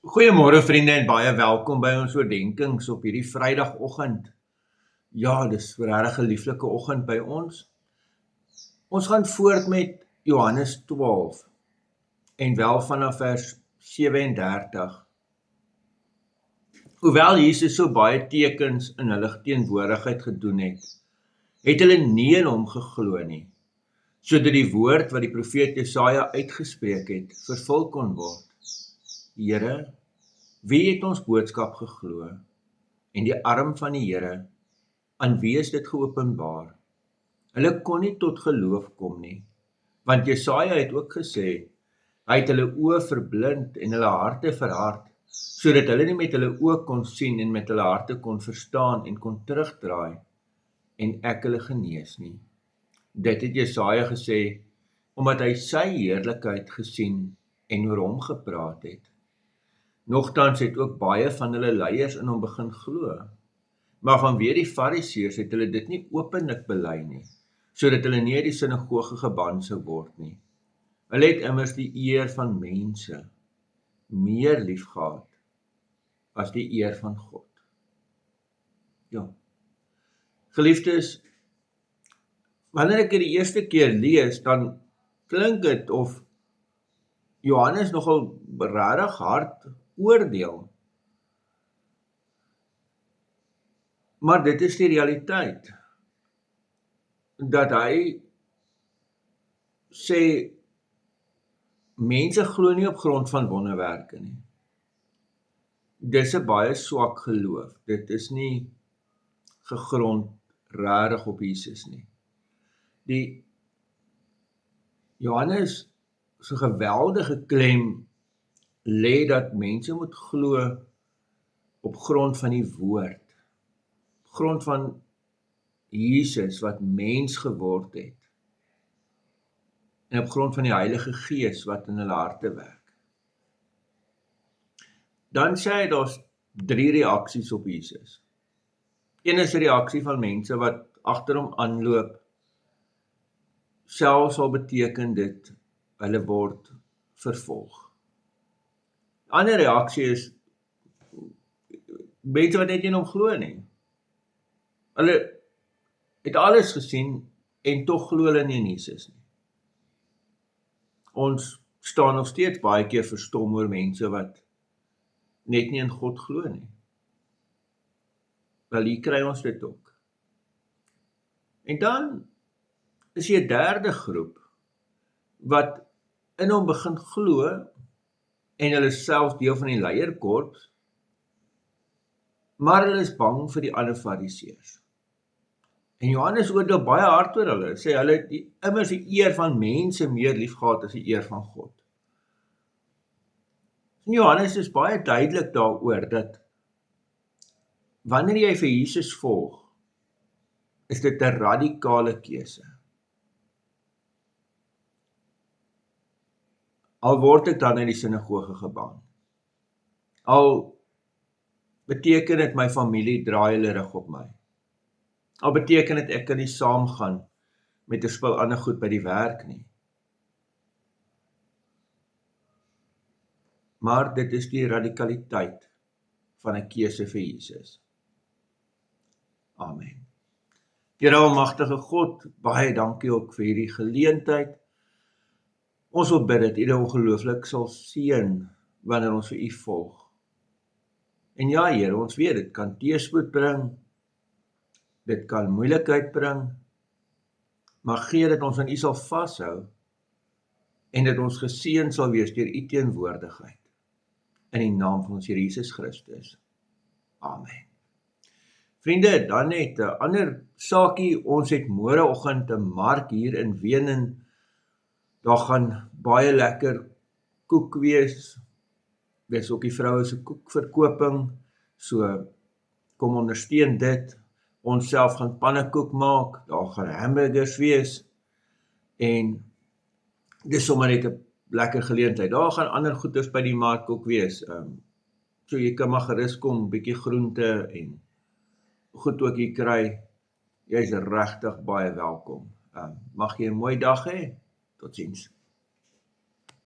Goeiemôre vriende en baie welkom by ons oordenkings op hierdie Vrydagoggend. Ja, dis regtig 'n lieflike oggend by ons. Ons gaan voort met Johannes 12 en wel vanaf vers 37. Hoewel Jesus so baie tekens in hulle teenwoordigheid gedoen het hulle nie in hom geglo nie, sodat die woord wat die profeet Jesaja uitgespreek het, vervul kon word. Here, wie het ons boodskap geglo? En die arm van die Here, aan wie is dit geopenbaar? Hulle kon nie tot geloof kom nie, want Jesaja het ook gesê, hy het hulle oë verblind en hulle harte verhard, sodat hulle nie met hulle oë kon sien en met hulle harte kon verstaan en kon terugdraai, en ek hulle genees nie. Dit het Jesaja gesê, omdat hy sy heerlikheid gesien en oor hom gepraat het. Nogtans het ook baie van hulle leiers in hom begin glo, maar vanweë die Fariseërs het hulle dit nie openlik bely nie, sodat hulle nie uit die sinagoge geban sou word nie. Hulle het immers die eer van mense meer liefgehad as die eer van God. Ja. Geliefdes, wanneer ek dit die eerste keer lees, dan klink dit of Johannes nogal regtig hard oordeel. Maar dit is die realiteit, dat hy sê, mense glo nie op grond van wonderwerke nie. Dis 'n baie swak geloof, dit is nie gegrond regtig op Jesus nie. Die Johannes se geweldige klem lê dat mense moet glo op grond van die woord, op grond van Jesus wat mens geword het, en op grond van die Heilige Gees wat in hulle harte werk. Dan sê hy, daar's 3 reaksies op Jesus. Een is 'n reaksie van mense wat agter hom aanloop, selfs al beteken dit, hulle word vervolg. Ander reaksie is, mense wat net nie in hom glo nie. Hulle het alles gesien, en tog glo hulle nie in Jesus nie. Ons staan nog steeds baie keer verstom oor mense wat net nie in God glo nie. Wel, hier kry ons dit ook. En dan is hier 'n derde groep, wat in hom begin glo, en hulle is selfs deel van die leierkorps, maar hulle is bang vir die ander Fariseërs. En Johannes oordeel baie hard oor hulle, sê hulle het immers die eer van mense meer liefgehad as die eer van God. En Johannes is baie duidelik daaroor, dat wanneer jy vir Jesus volg, is dit 'n radikale keuse. Al word ek dan in die sinagoge gebaan, al beteken dit my familie draai hulle rug op my, al beteken dit ek kan nie saamgaan met 'n spul ander goed by die werk nie. Maar dit is die radikaliteit van 'n keuse vir Jesus. Amen. Here almagtige God, baie dankie ook vir hierdie geleentheid. Ons wil bid dat U dit ongelooflik sal seën wanneer ons vir U volg. En ja, Here, ons weet, dit kan teëspoed bring, dit kan moeilikheid bring, maar gee dat ons aan U sal vashou, en dat ons geseën sal wees deur U teenwoordigheid. In die naam van ons Here Jesus Christus. Amen. Vriende, dan net 'n ander saakie, ons het môreoggend 'n mark hier in Wenen. Daar gaan baie lekker koek wees. Dis ook die vroue se koekverkoping, so kom ondersteun dit. Ons self gaan pannekoek maak, daar gaan hamburgers wees, en dis sommer net 'n lekker geleentheid. Daar gaan ander goeders by die mark ook wees. So jy kan maar gerus kom, bietjie groente en goed ook hier kry. Jy is regtig baie welkom. Mag jy 'n mooi dag hê. Totsiens.